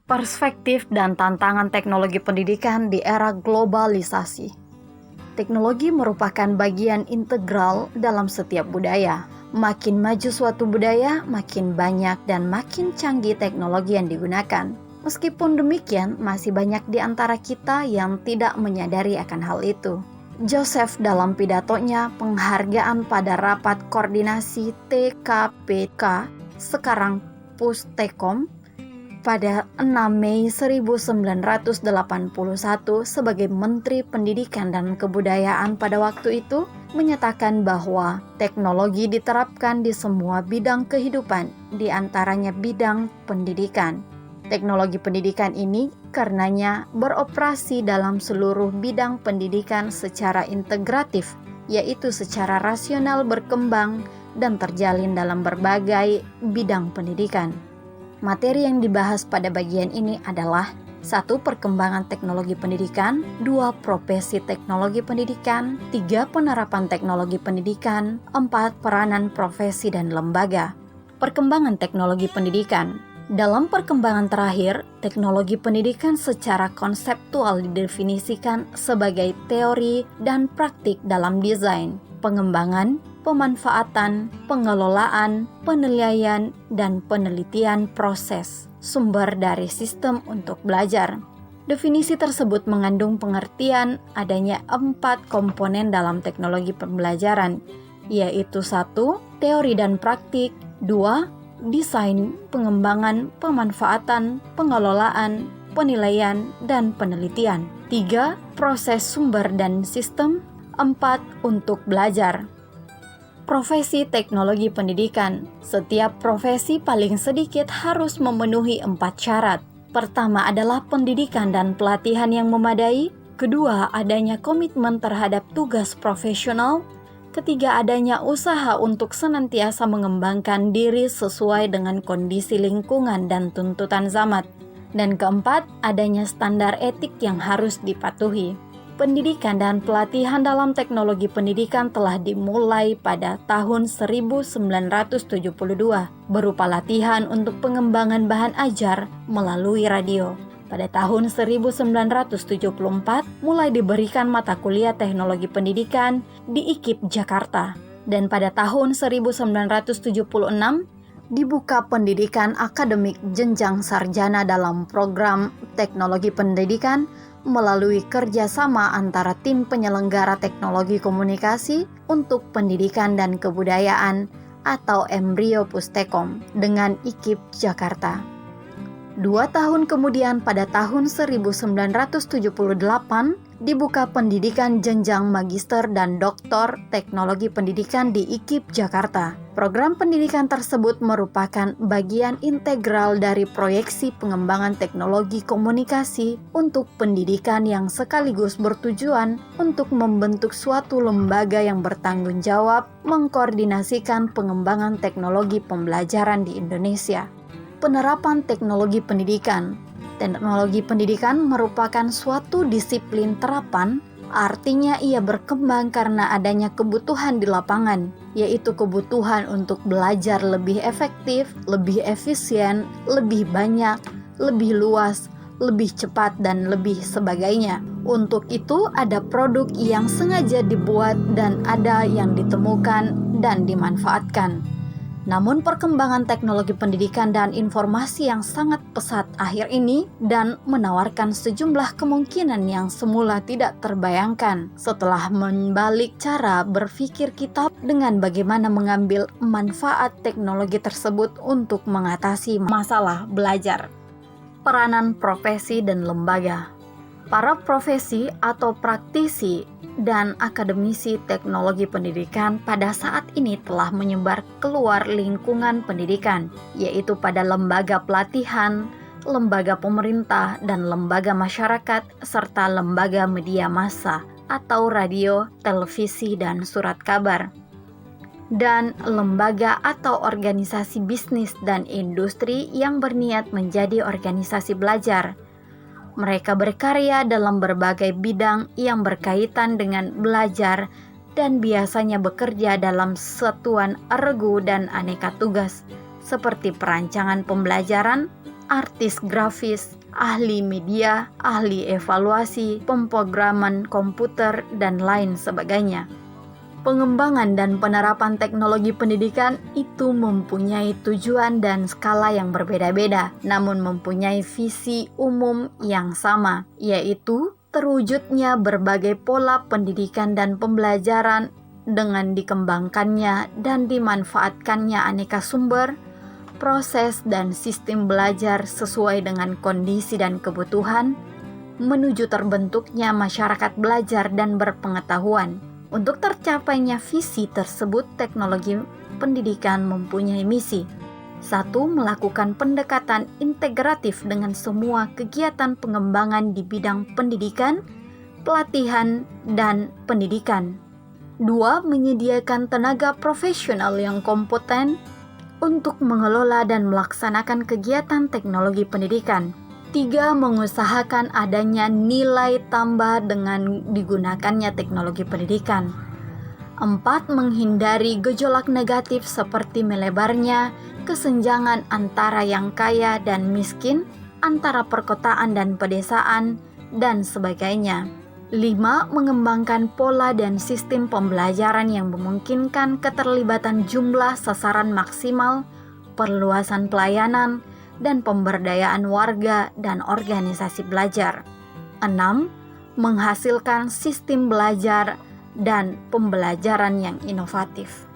Perspektif dan tantangan teknologi pendidikan di era globalisasi. Teknologi merupakan bagian integral dalam setiap budaya. Makin maju suatu budaya, makin banyak dan makin canggih teknologi yang digunakan. Meskipun demikian, masih banyak di antara kita yang tidak menyadari akan hal itu. Joseph dalam pidatonya penghargaan pada rapat koordinasi TKPK, sekarang Pustekom, pada 6 Mei 1981 sebagai Menteri Pendidikan dan Kebudayaan pada waktu itu menyatakan bahwa teknologi diterapkan di semua bidang kehidupan, di antaranya bidang pendidikan. Teknologi pendidikan ini karenanya beroperasi dalam seluruh bidang pendidikan secara integratif, yaitu secara rasional berkembang dan terjalin dalam berbagai bidang pendidikan. Materi yang dibahas pada bagian ini adalah 1. Perkembangan teknologi pendidikan, 2. Profesi teknologi pendidikan, 3. Penerapan teknologi pendidikan, 4. Peranan profesi dan lembaga. Perkembangan teknologi pendidikan. Dalam perkembangan terakhir, teknologi pendidikan secara konseptual didefinisikan sebagai teori dan praktik dalam desain, pengembangan, pemanfaatan, pengelolaan, penilaian, dan penelitian proses sumber dari sistem untuk belajar. Definisi tersebut mengandung pengertian adanya 4 komponen dalam teknologi pembelajaran, yaitu 1. Teori dan praktik, 2. Desain, pengembangan, pemanfaatan, pengelolaan, penilaian, dan penelitian, 3. Proses sumber dan sistem, 4. Untuk belajar. Profesi teknologi pendidikan. Setiap profesi paling sedikit harus memenuhi 4 syarat. Pertama adalah pendidikan dan pelatihan yang memadai. Kedua, adanya komitmen terhadap tugas profesional. Ketiga, adanya usaha untuk senantiasa mengembangkan diri sesuai dengan kondisi lingkungan dan tuntutan zaman. Dan keempat, adanya standar etik yang harus dipatuhi. Pendidikan dan pelatihan dalam teknologi pendidikan telah dimulai pada tahun 1972 berupa latihan untuk pengembangan bahan ajar melalui radio. Pada tahun 1974 mulai diberikan mata kuliah teknologi pendidikan di IKIP Jakarta, dan pada tahun 1976 dibuka pendidikan akademik jenjang sarjana dalam program teknologi pendidikan melalui kerjasama antara tim penyelenggara teknologi komunikasi untuk pendidikan dan kebudayaan atau Embrio Pustekom dengan IKIP Jakarta. 2 tahun kemudian pada tahun 1978 dibuka pendidikan jenjang magister dan doktor teknologi pendidikan di IKIP Jakarta. Program pendidikan tersebut merupakan bagian integral dari proyeksi pengembangan teknologi komunikasi untuk pendidikan yang sekaligus bertujuan untuk membentuk suatu lembaga yang bertanggung jawab mengkoordinasikan pengembangan teknologi pembelajaran di Indonesia. Penerapan teknologi pendidikan. Teknologi pendidikan merupakan suatu disiplin terapan, artinya ia berkembang karena adanya kebutuhan di lapangan, yaitu kebutuhan untuk belajar lebih efektif, lebih efisien, lebih banyak, lebih luas, lebih cepat, dan lebih sebagainya. Untuk itu ada produk yang sengaja dibuat dan ada yang ditemukan dan dimanfaatkan. Namun perkembangan teknologi pendidikan dan informasi yang sangat pesat akhir ini dan menawarkan sejumlah kemungkinan yang semula tidak terbayangkan setelah membalik cara berpikir kita dengan bagaimana mengambil manfaat teknologi tersebut untuk mengatasi masalah belajar. Peranan profesi dan lembaga. Para profesi atau praktisi dan akademisi teknologi pendidikan pada saat ini telah menyebar keluar lingkungan pendidikan, yaitu pada lembaga pelatihan, lembaga pemerintah, dan lembaga masyarakat, serta lembaga media massa atau radio, televisi, dan surat kabar, dan lembaga atau organisasi bisnis dan industri yang berniat menjadi organisasi belajar. Mereka berkarya dalam berbagai bidang yang berkaitan dengan belajar dan biasanya bekerja dalam satuan regu dan aneka tugas seperti perancangan pembelajaran, artis grafis, ahli media, ahli evaluasi, pemrograman komputer, dan lain sebagainya. Pengembangan dan penerapan teknologi pendidikan itu mempunyai tujuan dan skala yang berbeda-beda, namun mempunyai visi umum yang sama, yaitu terwujudnya berbagai pola pendidikan dan pembelajaran dengan dikembangkannya dan dimanfaatkannya aneka sumber, proses, dan sistem belajar sesuai dengan kondisi dan kebutuhan, menuju terbentuknya masyarakat belajar dan berpengetahuan. Untuk tercapainya visi tersebut, teknologi pendidikan mempunyai misi. 1. Melakukan pendekatan integratif dengan semua kegiatan pengembangan di bidang pendidikan, pelatihan, dan pendidikan. 2. Menyediakan tenaga profesional yang kompeten untuk mengelola dan melaksanakan kegiatan teknologi pendidikan. 3. Mengusahakan adanya nilai tambah dengan digunakannya teknologi pendidikan. 4. Menghindari gejolak negatif seperti melebarnya kesenjangan antara yang kaya dan miskin, antara perkotaan dan pedesaan, dan sebagainya. 5. Mengembangkan pola dan sistem pembelajaran yang memungkinkan keterlibatan jumlah sasaran maksimal, perluasan pelayanan, dan pemberdayaan warga dan organisasi belajar. 6. Menghasilkan sistem belajar dan pembelajaran yang inovatif.